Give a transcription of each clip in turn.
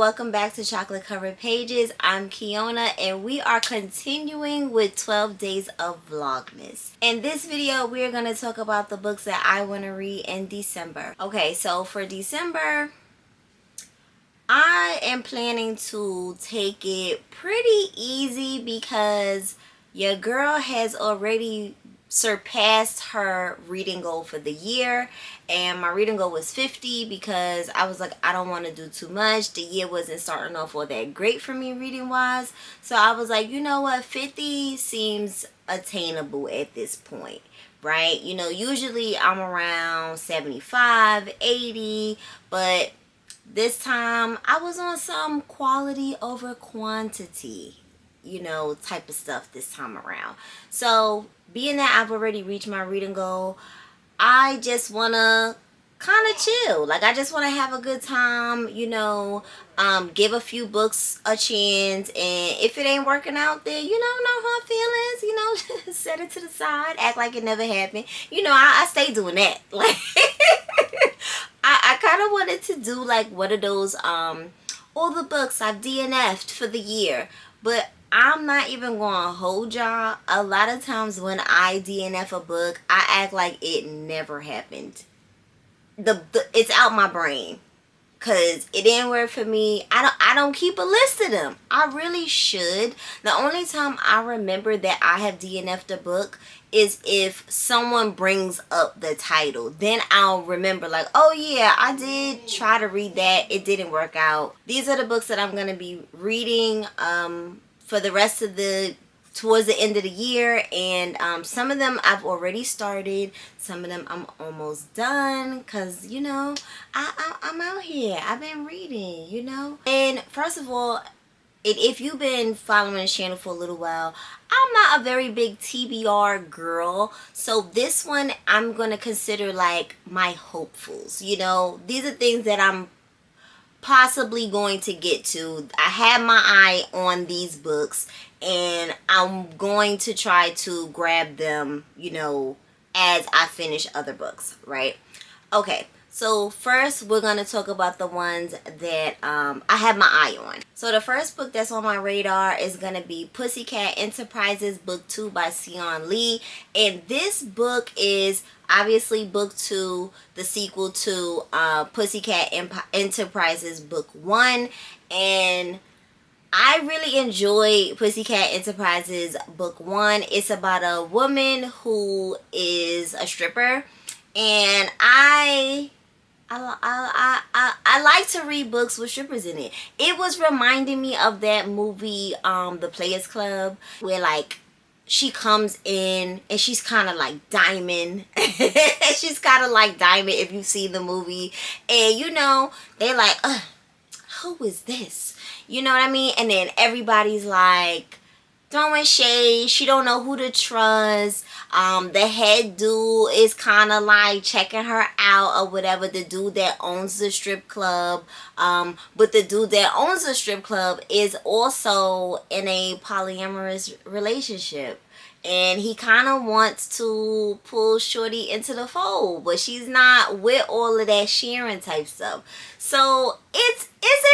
welcome back to Chocolate Covered Pages. I'm Kiona and we are continuing with 12 days of Vlogmas. In this video, we're going to talk about the books that I want to read in December. Okay, so for December, I am planning to take it pretty easy because your girl has already surpassed her reading goal for the year, and my reading goal was 50 because I was like, I don't want to do too much. The year wasn't starting off all that great for me reading wise, so I was like, you know what, 50 seems attainable at this point, right? You know, usually I'm around 75, 80, but this time I was on some quality over quantity, you know, type of stuff this time around. So being that I've already reached my reading goal, I just want to kind of chill. Like, I just want to have a good time, you know, give a few books a chance. And if it ain't working out there, you know, no hard feelings, you know, set it to the side, act like it never happened. You know, I stay doing that. Like, I kind of wanted to do like one of those, all the books I've DNF'd for the year. But I'm not even going to hold y'all. A lot of times when I DNF a book, I act like it never happened. It's out my brain because it didn't work for me. I don't keep a list of them. I really should. The only time I remember that I have DNF'd a book is if someone brings up the title. Then I'll remember like, oh yeah, I did try to read that. It didn't work out. These are the books that I'm going to be reading for the rest of towards the end of the year, and some of them I've already started, some of them I'm almost done, because, you know, I'm out here, I've been reading, you know. And first of all, if you've been following this channel for a little while, I'm not a very big TBR girl, so this one I'm going to consider like my hopefuls, you know. These are things that I'm possibly going to get to. I have my eye on these books and I'm going to try to grab them, you know, as I finish other books, right? Okay, so first we're going to talk about the ones that I have my eye on. So the first book that's on my radar is going to be Pussycat Enterprises Book 2 by Cion Lee. And this book is obviously book 2, the sequel to Pussycat Enterprises Book 1. And I really enjoy Pussycat Enterprises Book 1. It's about a woman who is a stripper. And I like to read books with strippers in it. It was reminding me of that movie, The Players Club, where like she comes in and she's kind of like Diamond. She's kind of like Diamond if you've seen the movie. And you know, they're like, who is this? You know what I mean? And then everybody's like throwing shade. She don't know who to trust. The head dude is kind of like checking her out or whatever. The dude that owns the strip club. But the dude that owns the strip club is also in a polyamorous relationship. And he kind of wants to pull Shorty into the fold, but she's not with all of that sharing type stuff. So it's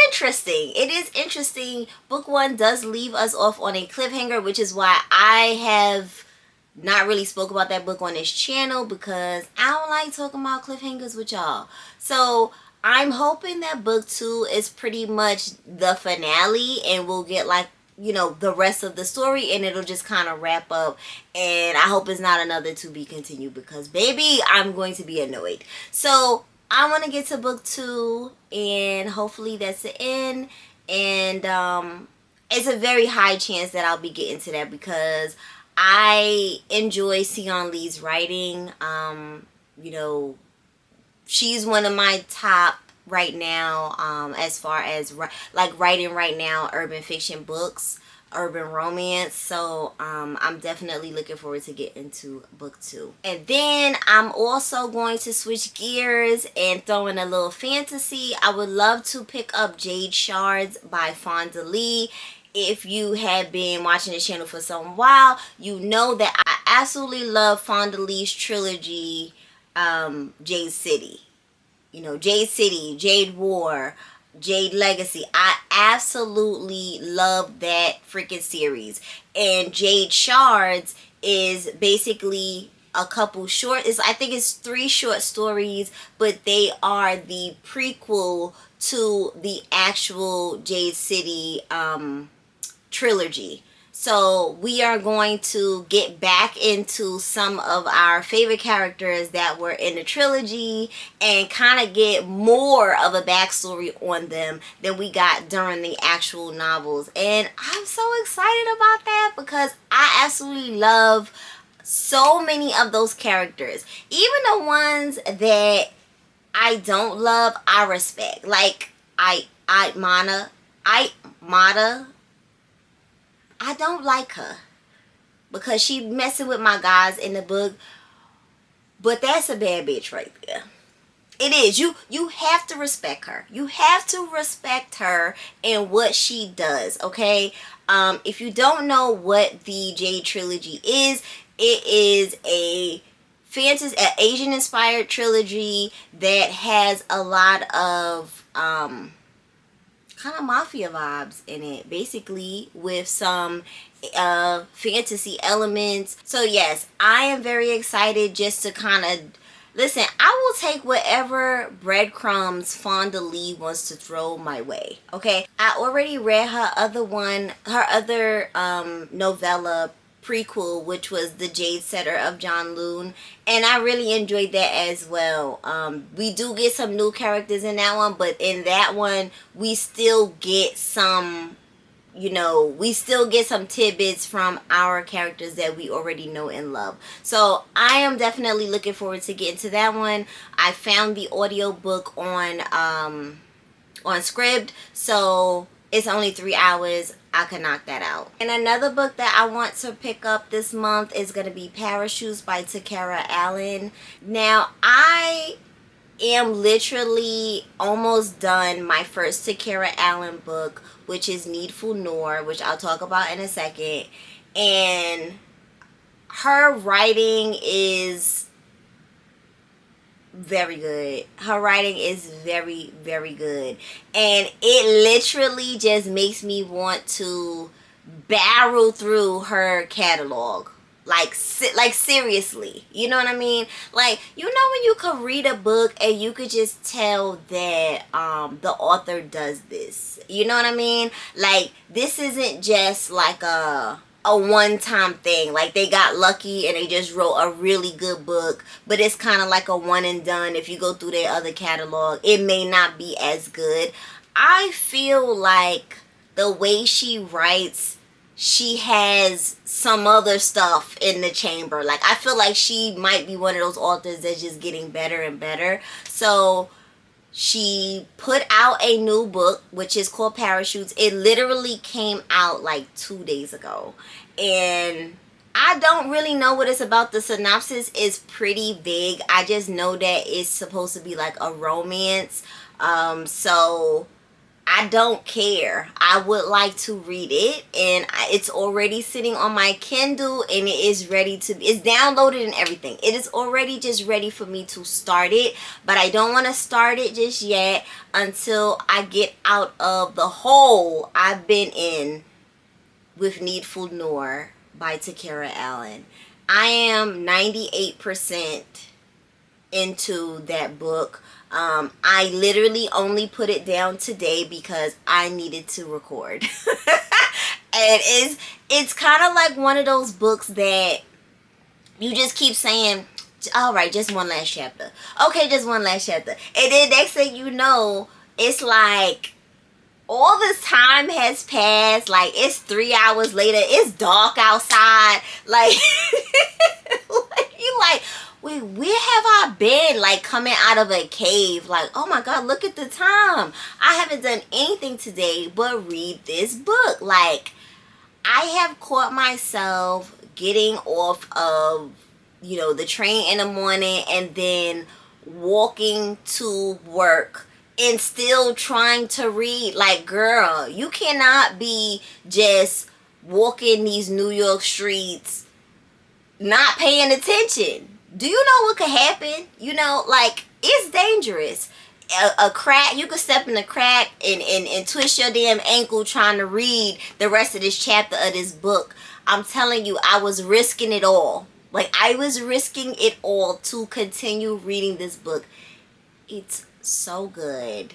interesting. It is interesting. Book 1 does leave us off on a cliffhanger, which is why I have not really spoke about that book on this channel, because I don't like talking about cliffhangers with y'all. So I'm hoping that book 2 is pretty much the finale and we'll get like, you know, the rest of the story and it'll just kind of wrap up. And I hope it's not another to be continued, because baby, I'm going to be annoyed. So I want to get to book 2 and hopefully that's the end. And it's a very high chance that I'll be getting to that because I enjoy Cion Lee's writing. You know, she's one of my top right now, as far as like writing right now urban fiction books, urban romance. So I'm definitely looking forward to get into book 2. And then I'm also going to switch gears and throw in a little fantasy. I would love to pick up Jade Shards by Fonda Lee. If you have been watching the channel for some while, you know that I absolutely love Fonda Lee's trilogy, Jade City. You know, Jade City, Jade War, Jade Legacy. I absolutely love that freaking series. And Jade Shards is basically a couple I think it's 3 short stories, but they are the prequel to the actual Jade City trilogy. So we are going to get back into some of our favorite characters that were in the trilogy and kind of get more of a backstory on them than we got during the actual novels. And I'm so excited about that because I absolutely love so many of those characters. Even the ones that I don't love, I respect. Like Mata. I don't like her because she messing with my guys in the book. But that's a bad bitch right there. It is. You have to respect her. You have to respect her and what she does, okay? If you don't know what the Jade trilogy is, it is a fantasy, an Asian inspired trilogy that has a lot of kind of mafia vibes in it, basically, with some fantasy elements. So yes, I am very excited just to kind of listen. I will take whatever breadcrumbs Fonda Lee wants to throw my way. Okay, I already read her other novella prequel, which was The Jade Setter of John Loon, and I really enjoyed that as well. We do get some new characters in that one, but in that one we still get some, we still get some tidbits from our characters that we already know and love. So I am definitely looking forward to getting to that one. I found the audiobook on Scribd, so it's only 3 hours. I can knock that out. And another book that I want to pick up this month is going to be Parachutes by Takerra Allen. Now, I am literally almost done my first Takerra Allen book, which is Needful Noir, which I'll talk about in a second. And her writing is very good. Her writing is very, very good. And it literally just makes me want to barrel through her catalog. Like seriously. You know what I mean? Like, when you could read a book and you could just tell that the author does this. You know what I mean? Like, this isn't just like a one-time thing. Like, they got lucky and they just wrote a really good book, but it's kind of like a one and done. If you go through their other catalog, it may not be as good. I feel like the way she writes, she has some other stuff in the chamber. Like, I feel like she might be one of those authors that's just getting better and better. So she put out a new book, which is called Parachutes. It literally came out like 2 days ago. And I don't really know what it's about. The synopsis is pretty vague. I just know that it's supposed to be like a romance. So I don't care. I would like to read it, and it's already sitting on my Kindle, and it is ready to be, it's downloaded and everything. It is already just ready for me to start it, but I don't want to start it just yet until I get out of the hole I've been in with Needful Noir by Takerra Allen. I am 98% into that book. I literally only put it down today because I needed to record. And it's kind of like one of those books that you just keep saying, all right, just one last chapter. Okay, just one last chapter. And then next thing you know, it's like all this time has passed. Like, it's 3 hours later. It's dark outside. Like, you like, wait, where have I been? Like, coming out of a cave. Like, oh my God, look at the time. I haven't done anything today but read this book. Like, I have caught myself getting off of, the train in the morning and then walking to work and still trying to read. Like, girl, you cannot be just walking these New York streets not paying attention. Do you know what could happen? Like, it's dangerous. a crack, you could step in a crack and twist your damn ankle trying to read the rest of this chapter of this book. I'm telling you, I was risking it all. Like, I was risking it all to continue reading this book. It's so good.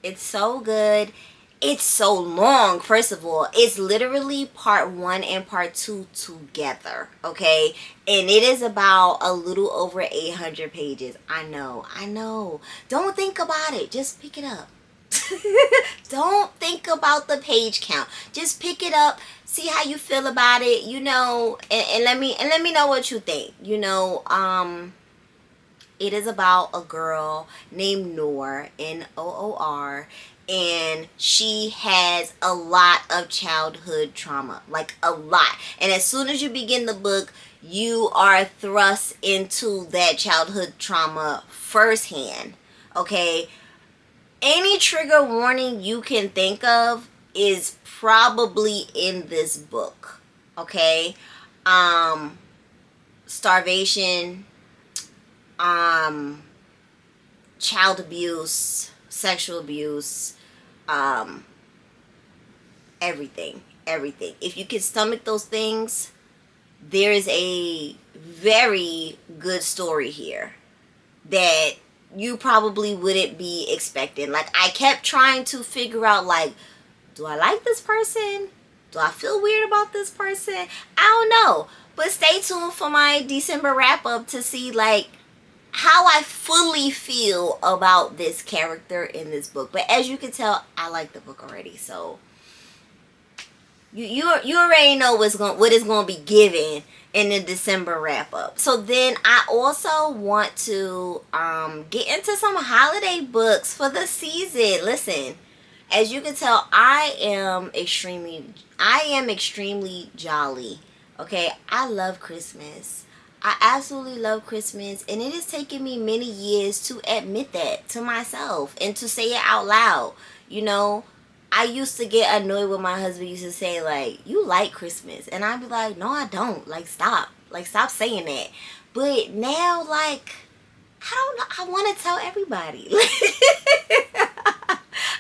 It's so good. It's so long. First of all, it's literally part 1 and part 2 together, okay? And it is about a little over 800 pages. I know. Don't think about it. Just pick it up. Don't think about the page count. Just pick it up. See how you feel about it, you know, and let me know what you think. You know, it is about a girl named Noor, Noor, and she has a lot of childhood trauma, like a lot. And as soon as you begin the book, you are thrust into that childhood trauma firsthand, okay? Any trigger warning you can think of is probably in this book, okay? Starvation, child abuse, sexual abuse, everything. If you can stomach those things, there is a very good story here that you probably wouldn't be expecting. Like, I kept trying to figure out, like, do I like this person? Do I feel weird about this person? I don't know. But stay tuned for my December wrap up to see, like, how I fully feel about this character in this book. But as you can tell, I like the book already. So you already know what is going to be given in the December wrap up. So then I also want to get into some holiday books for the season. Listen, as you can tell, I am extremely jolly. Okay, I love Christmas. I absolutely love Christmas, and it has taken me many years to admit that to myself and to say it out loud. You know, I used to get annoyed when my husband used to say, like, you like Christmas, and I'd be like, no, I don't. Like, stop saying that. But now, like, I don't know, I want to tell everybody.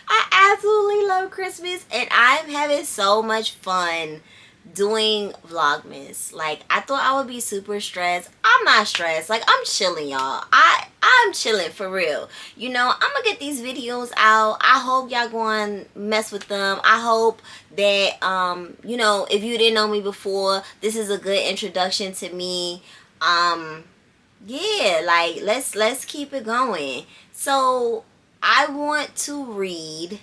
I absolutely love Christmas, and I'm having so much fun doing Vlogmas. Like, I thought I would be super stressed. I'm not stressed. Like, I'm chilling, y'all. I'm chilling for real. You know, I'm gonna get these videos out. I hope y'all going to mess with them. I hope that you know, if you didn't know me before, this is a good introduction to me. Yeah, like, let's keep it going. So I want to read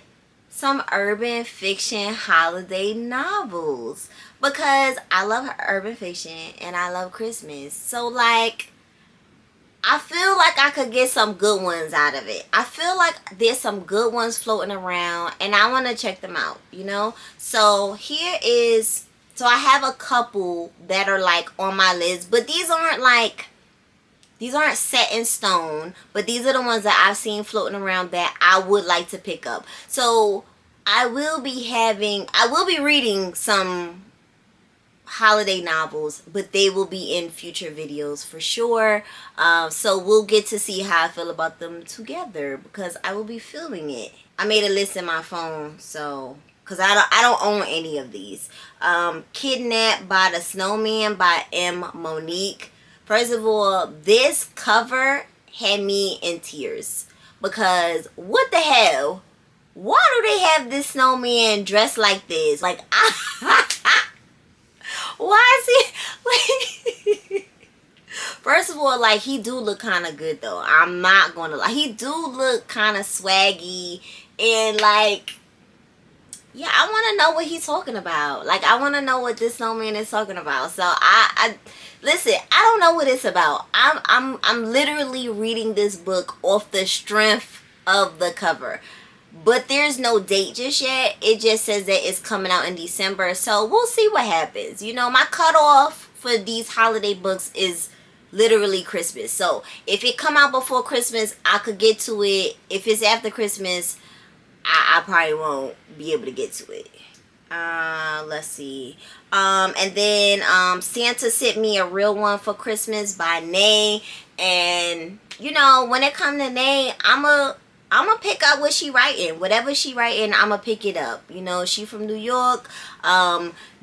some urban fiction holiday novels because I love urban fiction and I love Christmas. So, like, I feel like I could get some good ones out of it. I feel like there's some good ones floating around and I want to check them out, you know? So so I have a couple that are, like, on my list, but these aren't set in stone, but these are the ones that I've seen floating around that I would like to pick up. So I will be reading some holiday novels, but they will be in future videos for sure. So we'll get to see how I feel about them together because I will be filming it. I made a list in my phone, so because I don't own any of these. Kidnapped by the Snowman by Monique. First of all, this cover had me in tears because what the hell? Why do they have this snowman dressed like this? Like, why is he like? First of all, like, he do look kind of good though. I'm not gonna lie, he do look kind of swaggy and, like, yeah, I want to know what he's talking about. Like, I want to know what this snowman is talking about. So I listen, I don't know what it's about. I'm literally reading this book off the strength of the cover. But there's no date just yet. It just says that it's coming out in December. So we'll see what happens. You know, my cutoff for these holiday books is literally Christmas. So if it come out before Christmas, I could get to it. If it's after Christmas, I probably won't be able to get to it. Let's see. And then Santa Sent Me a Real One for Christmas by Nay. And, you know, when it comes to Nay, I'm I'm gonna pick up what she writing. Whatever she writing, I'm gonna pick it up. You know, she from New York.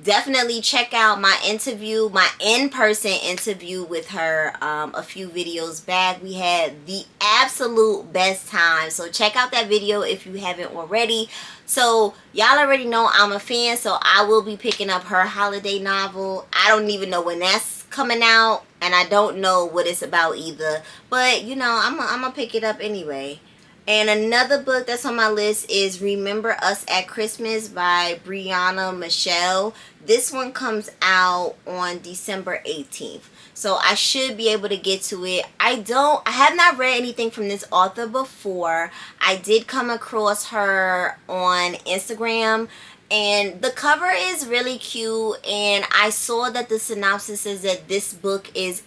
Definitely check out my interview, my in-person interview with her a few videos back. We had the absolute best time. So check out that video if you haven't already. So y'all already know I'm a fan, so I will be picking up her holiday novel. I don't even know when that's coming out, and I don't know what it's about either. But, you know, I'm gonna pick it up anyway. And another book that's on my list is Remember Us at Christmas by Briyanna Michelle. This one comes out on December 18th. So I should be able to get to it. I have not read anything from this author before. I did come across her on Instagram. And the cover is really cute, and I saw that the synopsis says that this book is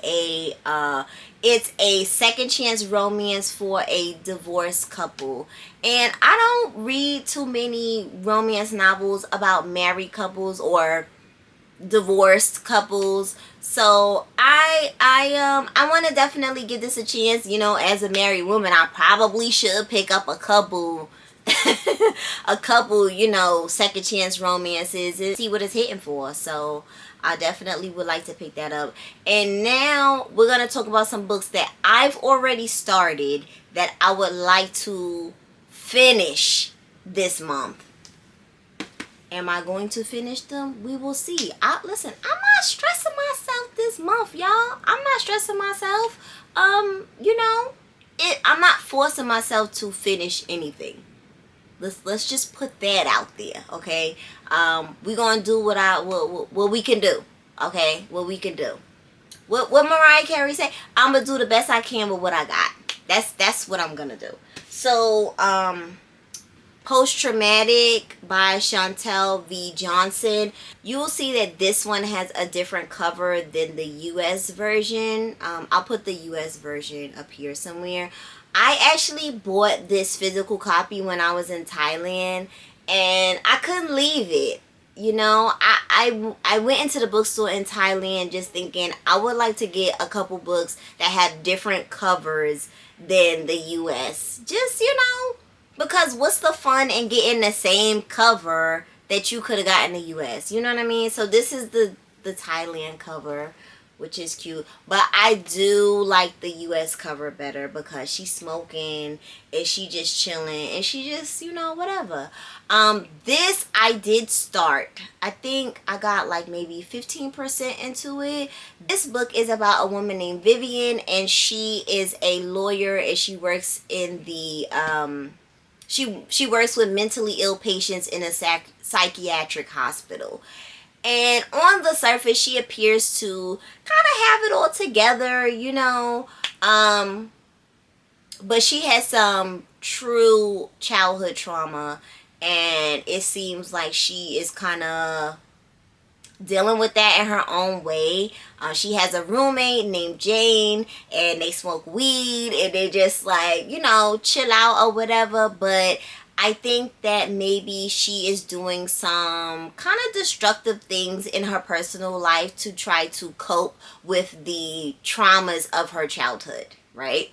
it's a second chance romance for a divorced couple. And I don't read too many romance novels about married couples or divorced couples, so I want to definitely give this a chance. You know, as a married woman, I probably should pick up a couple a couple, you know, second chance romances and see what it's hitting for. So I definitely would like to pick that up. And now we're going to talk about some books that I've already started that I would like to finish this month. Am I going to finish them? We will see. Listen, I'm not stressing myself this month, y'all. I'm not stressing myself. You know, I'm not forcing myself to finish anything. Let's just put that out there, okay? We're gonna do what we can do, okay? What we can do. What Mariah Carey say? I'm gonna do the best I can with what I got. That's what I'm gonna do. So, Post Traumatic by Chantal V. Johnson. You will see that this one has a different cover than the US version. I'll put the US version up here somewhere. I actually bought this physical copy when I was in Thailand, and I couldn't leave it. You know, I went into the bookstore in Thailand just thinking I would like to get a couple books that have different covers than the US. Just, you know, because what's the fun in getting the same cover that you could have got in the US? You know what I mean? So this is the Thailand cover, which is cute. But I do like the US cover better because she's smoking and she just chilling and she just, you know, whatever. This I did start. I think I got like maybe 15% into it. This book is about a woman named Vivian, and she is a lawyer, and she works in the she works with mentally ill patients in a psychiatric hospital. And on the surface, she appears to kind of have it all together, you know. But she has some true childhood trauma. And it seems like she is kind of dealing with that in her own way. She has a roommate named Jane, and they smoke weed, and they just like, you know, chill out or whatever. But I think that maybe she is doing some kind of destructive things in her personal life to try to cope with the traumas of her childhood, right?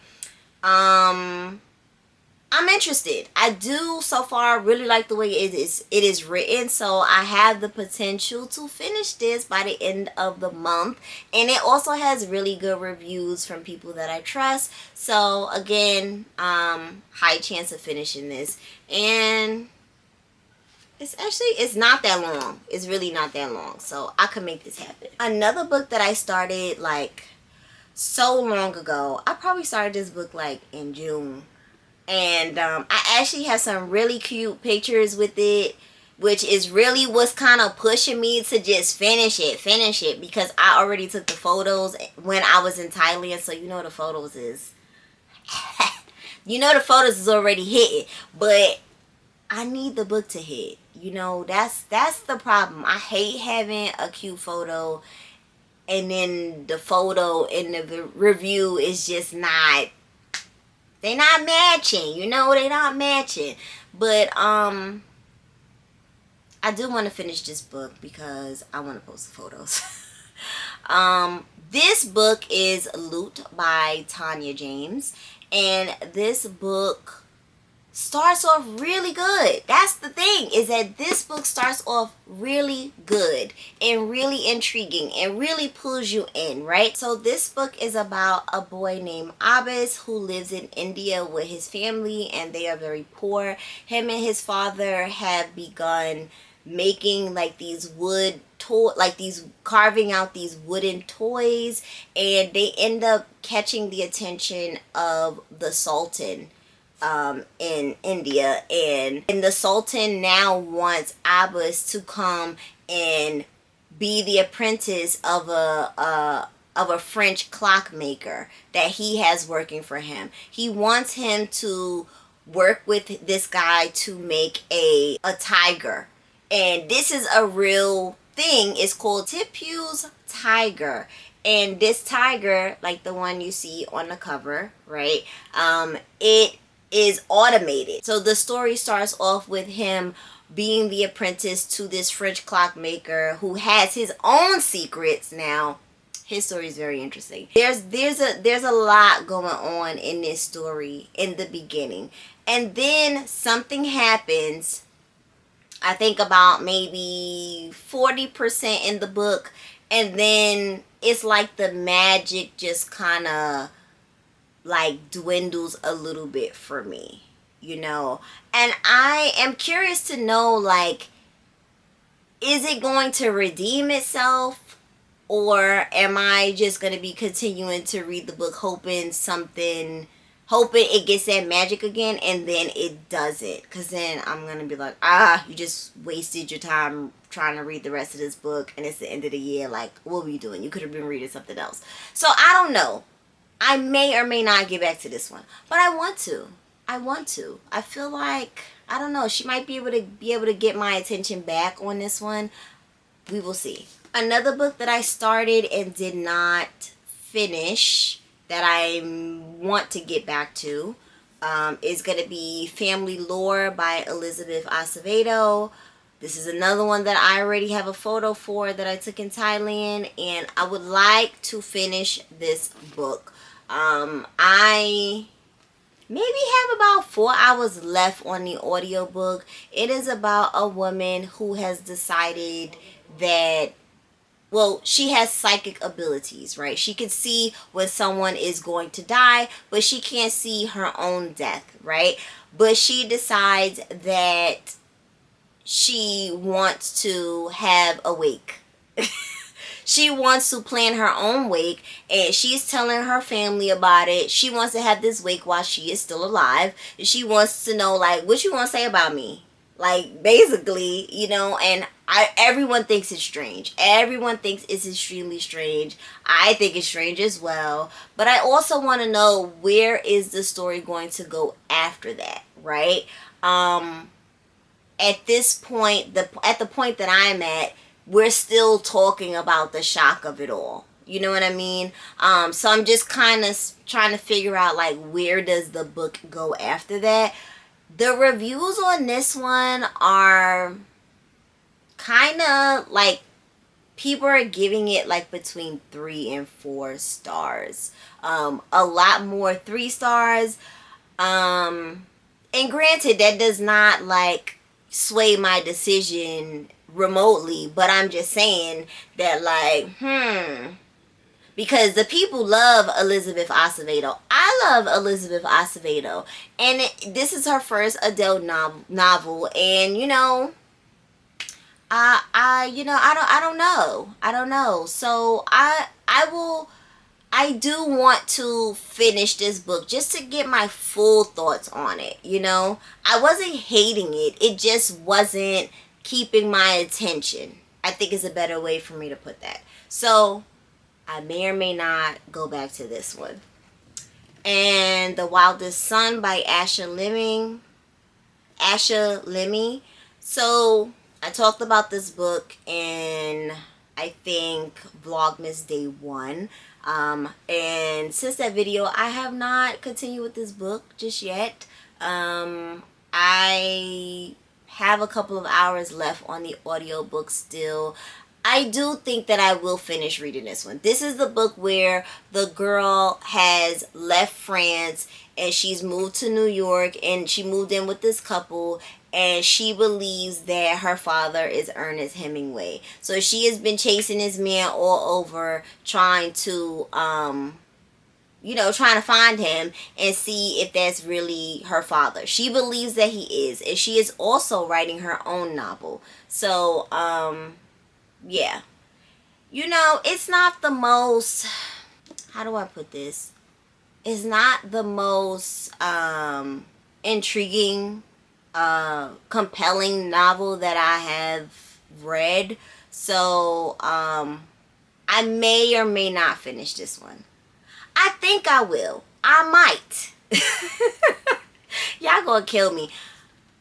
I'm interested. I do so far really like the way it is written, so I have the potential to finish this by the end of the month. And it also has really good reviews from people that I trust. So again, high chance of finishing this. And it's not that long. It's really not that long. So I could make this happen. Another book that I started like so long ago. I probably started this book like in June. And I actually have some really cute pictures with it, which is really what's kind of pushing me to just finish it, because I already took the photos when I was in Thailand. So you know the photos is you know the photos is already hitting, but I need the book to hit. You know, that's the problem. I hate having a cute photo and then the photo in the review is just not, they not matching, you know, they not matching. But I do want to finish this book because I want to post the photos. This book is Loot by Tania James, and this book starts off really good. That's the thing, is that this book starts off really good and really intriguing and really pulls you in, right? So this book is about a boy named Abbas who lives in India with his family, and they are very poor. Him and his father have begun making like these carving out these wooden toys, and they end up catching the attention of the Sultan in India, and the Sultan now wants Abbas to come and be the apprentice of a French clockmaker that he has working for him. He wants him to work with this guy to make a tiger, and this is a real thing. It's called Tipu's tiger. And this tiger, like the one you see on the cover, right, it is automated. So the story starts off with him being the apprentice to this French clockmaker who has his own secrets. Now his story is very interesting. There's a lot going on in this story in the beginning, and then something happens, I think about maybe 40% in the book, and then it's like the magic just kind of like dwindles a little bit for me, you know. And I am curious to know, like, is it going to redeem itself, or am I just going to be continuing to read the book hoping it gets that magic again, and then it doesn't? Because then I'm going to be like, you just wasted your time trying to read the rest of this book, and it's the end of the year. Like, what were you doing? You could have been reading something else. So I don't know. I may or may not get back to this one, but I want to. I feel like, I don't know, she might be able to get my attention back on this one. We will see. Another book that I started and did not finish that I want to get back to is going to be Family Lore by Elizabeth Acevedo. This is another one that I already have a photo for that I took in Thailand, and I would like to finish this book. I maybe have about 4 hours left on the audiobook. It is about a woman who has decided that, well, she has psychic abilities, right? She can see when someone is going to die, but she can't see her own death, right? But she decides that she wants to have a wake. She wants to plan her own wake, and she's telling her family about it. She wants to have this wake while she is still alive. She wants to know, like, what you want to say about me? Like, basically, you know, and everyone thinks it's strange. Everyone thinks it's extremely strange. I think it's strange as well. But I also want to know, where is the story going to go after that, right? At this point, at the point that I'm at, we're still talking about the shock of it all. You know what I mean? So I'm just kind of trying to figure out, like, where does the book go after that? The reviews on this one are kind of like, people are giving it like between 3 and 4 stars. A lot more 3 stars. And granted, that does not like sway my decision remotely, but I'm just saying that, like, because the people love Elizabeth Acevedo. I love Elizabeth Acevedo, and this is her first adult novel, and you know, I don't know. So I do want to finish this book just to get my full thoughts on it. You know, I wasn't hating it. It just wasn't keeping my attention. I think is a better way for me to put that. So I may or may not go back to this one. And The Wildest Son by Asha Lemmie. So I talked about this book in, I think, Vlogmas Day 1. And since that video, I have not continued with this book just yet. I have a couple of hours left on the audiobook still. I do think that I will finish reading this one. This is the book where the girl has left France and she's moved to New York, and she moved in with this couple, and she believes that her father is Ernest Hemingway. So she has been chasing this man all over, trying to trying to find him and see if that's really her father. She believes that he is, and she is also writing her own novel. So yeah, it's not the most, how do I put this, it's not the most intriguing, compelling novel that I have read. So I may or may not finish this one. I think I will. I might. Y'all gonna kill me.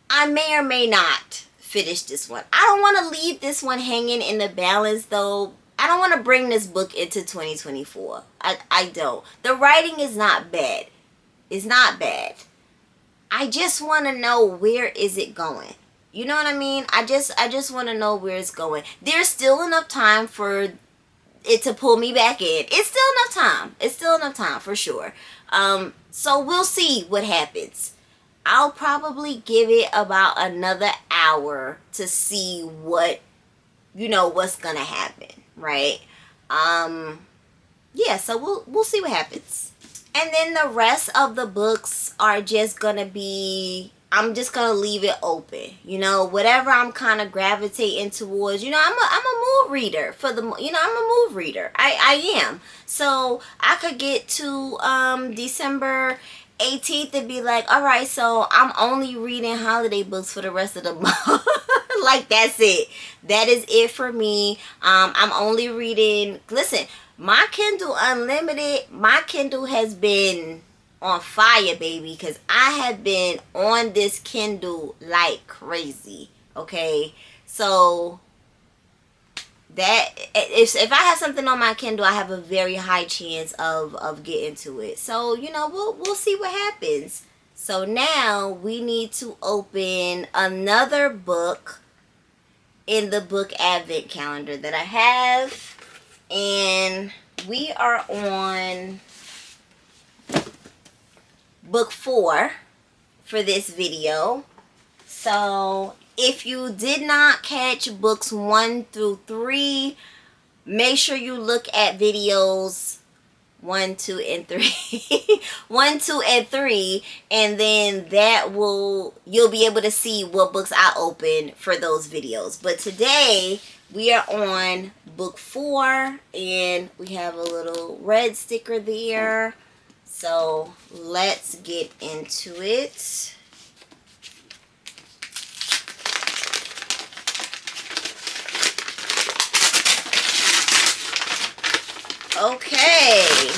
I may or may not finish this one. I don't want to leave this one hanging in the balance, though. I don't want to bring this book into 2024. I don't. The writing is not bad. It's not bad. I just want to know, where is it going? You know what I mean? I just want to know where it's going. There's still enough time for it to pull me back in. It's still enough time. It's still enough time for sure. So we'll see what happens. I'll probably give it about another hour to see what's gonna happen, right? Yeah, so we'll see what happens. And then the rest of the books are just gonna be, I'm just gonna leave it open. Whatever I'm kind of gravitating towards. I'm a mood reader for the. I'm a mood reader. I am. So I could get to December 18th and be like, all right, so I'm only reading holiday books for the rest of the month. Like, that's it. That is it for me. I'm only reading. Listen, my Kindle Unlimited. My Kindle has been on fire, baby, because I have been on this Kindle like crazy. Okay, so that if I have something on my Kindle, I have a very high chance of getting to it. So we'll see what happens. So now we need to open another book in the book advent calendar that I have, and we are on book 4 for this video. So if you did not catch books 1 through 3, make sure you look at videos 1, 2, and 3. 1, 2, and 3, and then you'll be able to see what books I open for those videos. But today we are on book 4, and we have a little red sticker there. So let's get into it. Okay.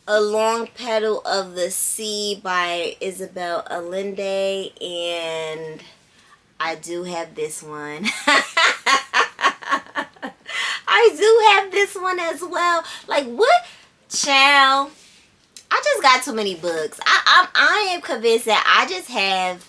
A Long Petal of the Sea by Isabel Allende, and I do have this one. I do have this one as well. Like, what? Child, I just got too many books. I am convinced that I just have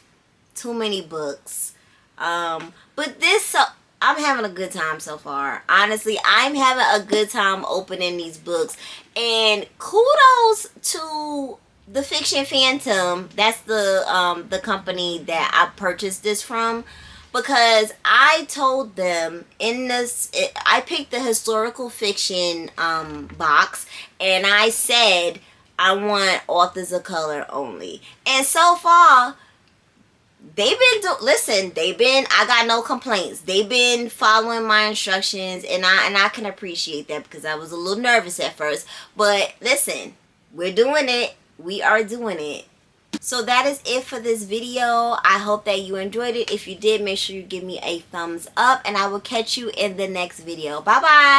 too many books. But this, I'm having a good time so far. Honestly, I'm having a good time opening these books. And kudos to the Fiction Phantom. That's the company that I purchased this from. Because I told them I picked the historical fiction box, and I said I want authors of color only. And so far, I got no complaints. They've been following my instructions, and I can appreciate that, because I was a little nervous at first. But listen, we're doing it. We are doing it. So that is it for this video. I hope that you enjoyed it. If you did, make sure you give me a thumbs up, and I will catch you in the next video. Bye bye.